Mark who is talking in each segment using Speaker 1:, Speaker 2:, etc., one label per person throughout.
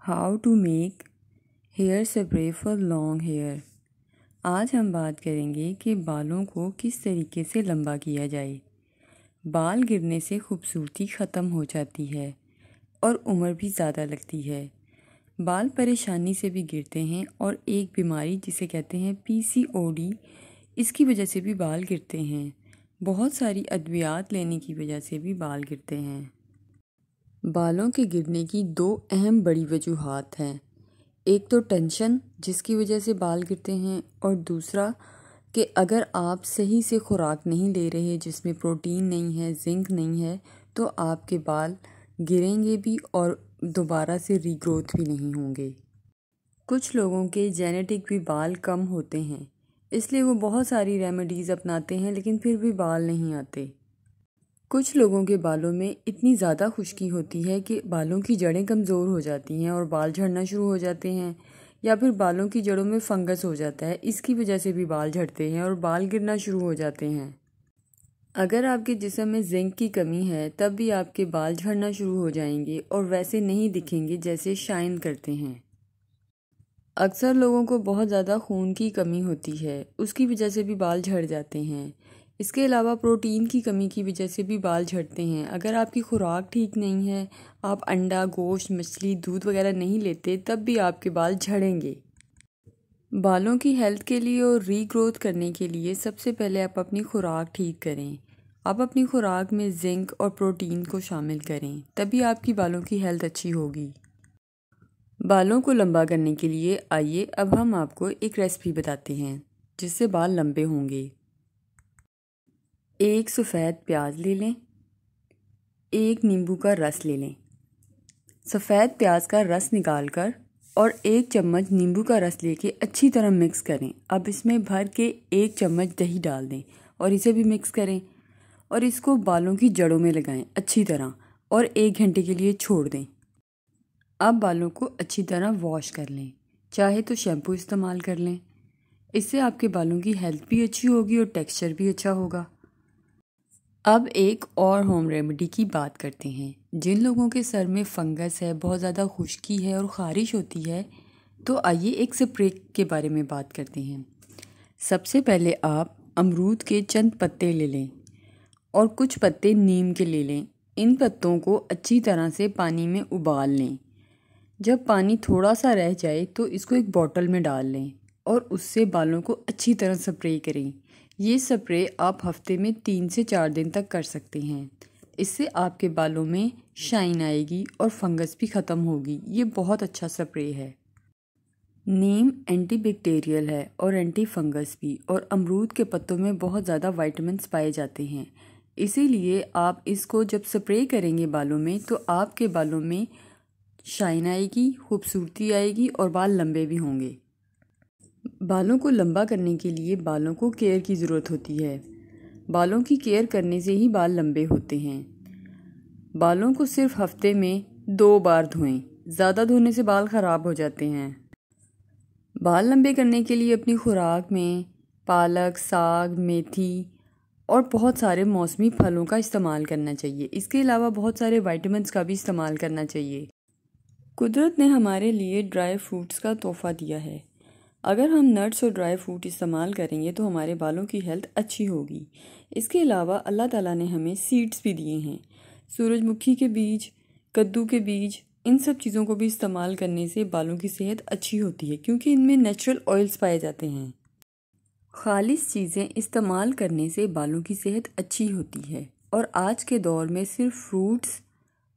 Speaker 1: How to make hair spray for long hair. आज हम बात करेंगे कि बालों को किस तरीके से लंबा किया जाए। बाल गिरने से खूबसूरती ख़त्म हो जाती है और उम्र भी ज़्यादा लगती है। बाल परेशानी से भी गिरते हैं और एक बीमारी जिसे कहते हैं PCOD, इसकी वजह से भी बाल गिरते हैं। बहुत सारी अद्वियात लेने की वजह से भी बाल गिरते हैं। बालों के गिरने की दो अहम बड़ी वजूहात हैं। एक तो टेंशन जिसकी वजह से बाल गिरते हैं, और दूसरा कि अगर आप सही से खुराक नहीं ले रहे जिसमें प्रोटीन नहीं है, जिंक नहीं है, तो आपके बाल गिरेंगे भी और दोबारा से रीग्रोथ भी नहीं होंगे। कुछ लोगों के जेनेटिक भी बाल कम होते हैं, इसलिए वो बहुत सारी रेमेडीज़ अपनाते हैं लेकिन फिर भी बाल नहीं आते। कुछ लोगों के बालों में इतनी ज़्यादा खुश्की होती है कि बालों की जड़ें कमज़ोर हो जाती हैं और बाल झड़ना शुरू हो जाते हैं, या फिर बालों की जड़ों में फंगस हो जाता है, इसकी वजह से भी बाल झड़ते हैं और बाल गिरना शुरू हो जाते हैं। अगर आपके जिस्म में जिंक की कमी है तब भी आपके बाल झड़ना शुरू हो जाएंगे और वैसे नहीं दिखेंगे जैसे शाइन करते हैं। अक्सर लोगों को बहुत ज़्यादा खून की कमी होती है, उसकी वजह से भी बाल झड़ जाते हैं। इसके अलावा प्रोटीन की कमी की वजह से भी बाल झड़ते हैं। अगर आपकी खुराक ठीक नहीं है, आप अंडा, गोश्त, मछली, दूध वगैरह नहीं लेते, तब भी आपके बाल झड़ेंगे। बालों की हेल्थ के लिए और रीग्रोथ करने के लिए सबसे पहले आप अपनी खुराक ठीक करें। आप अपनी खुराक में जिंक और प्रोटीन को शामिल करें, तभी आपकी बालों की हेल्थ अच्छी होगी। बालों को लंबा करने के लिए आइए अब हम आपको एक रेसिपी बताते हैं जिससे बाल लंबे होंगे। एक सफ़ेद प्याज ले लें, एक नींबू का रस ले लें। सफ़ेद प्याज का रस निकालकर और एक चम्मच नींबू का रस लेके अच्छी तरह मिक्स करें। अब इसमें भर के एक चम्मच दही डाल दें और इसे भी मिक्स करें और इसको बालों की जड़ों में लगाएं अच्छी तरह और 1 घंटे के लिए छोड़ दें। अब बालों को अच्छी तरह वॉश कर लें, चाहे तो शैम्पू इस्तेमाल कर लें। इससे आपके बालों की हेल्थ भी अच्छी होगी और टेक्सचर भी अच्छा होगा। अब एक और होम रेमेडी की बात करते हैं। जिन लोगों के सर में फंगस है, बहुत ज़्यादा खुश्की है और ख़ारिश होती है, तो आइए एक स्प्रे के बारे में बात करते हैं। सबसे पहले आप अमरूद के चंद पत्ते ले लें और कुछ पत्ते नीम के ले लें। इन पत्तों को अच्छी तरह से पानी में उबाल लें। जब पानी थोड़ा सा रह जाए तो इसको एक बॉटल में डाल लें और उससे बालों को अच्छी तरह स्प्रे करें। ये स्प्रे आप हफ्ते में 3 से 4 दिन तक कर सकते हैं। इससे आपके बालों में शाइन आएगी और फंगस भी ख़त्म होगी। ये बहुत अच्छा स्प्रे है। नीम एंटीबैक्टीरियल है और एंटी फंगस भी, और अमरूद के पत्तों में बहुत ज़्यादा विटामिन्स पाए जाते हैं। इसीलिए आप इसको जब स्प्रे करेंगे बालों में तो आपके बालों में शाइन आएगी, खूबसूरती आएगी और बाल लंबे भी होंगे। बालों को लंबा करने के लिए बालों को केयर की ज़रूरत होती है। बालों की केयर करने से ही बाल लंबे होते हैं। बालों को सिर्फ हफ्ते में 2 बार धोएं, ज़्यादा धोने से बाल ख़राब हो जाते हैं। बाल लंबे करने के लिए अपनी खुराक में पालक, साग, मेथी और बहुत सारे मौसमी फलों का इस्तेमाल करना चाहिए। इसके अलावा बहुत सारे विटामिन्स का भी इस्तेमाल करना चाहिए। कुदरत ने हमारे लिए ड्राई फ्रूट्स का तोहफ़ा दिया है। अगर हम नट्स और ड्राई फ्रूट इस्तेमाल करेंगे तो हमारे बालों की हेल्थ अच्छी होगी। इसके अलावा अल्लाह ताला ने हमें सीड्स भी दिए हैं। सूरजमुखी के बीज, कद्दू के बीज, इन सब चीज़ों को भी इस्तेमाल करने से बालों की सेहत अच्छी होती है, क्योंकि इनमें नेचुरल ऑयल्स पाए जाते हैं। खालिस चीज़ें इस्तेमाल करने से बालों की सेहत अच्छी होती है, और आज के दौर में सिर्फ फ्रूट्स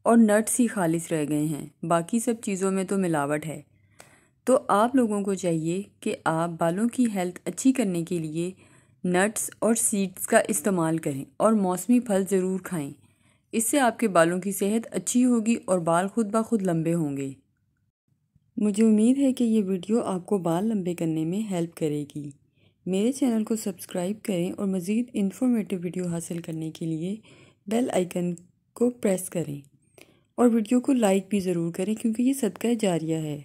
Speaker 1: और नट्स ही खालिस रह गए हैं, बाकी सब चीज़ों में तो मिलावट है। तो आप लोगों को चाहिए कि आप बालों की हेल्थ अच्छी करने के लिए नट्स और सीड्स का इस्तेमाल करें और मौसमी फल ज़रूर खाएं। इससे आपके बालों की सेहत अच्छी होगी और बाल खुद ब खुद लंबे होंगे। मुझे उम्मीद है कि ये वीडियो आपको बाल लंबे करने में हेल्प करेगी। मेरे चैनल को सब्सक्राइब करें और मज़ीद इन्फॉर्मेटिव वीडियो हासिल करने के लिए बेल आइकन को प्रेस करें और वीडियो को लाइक भी ज़रूर करें, क्योंकि ये सदका जारिया है।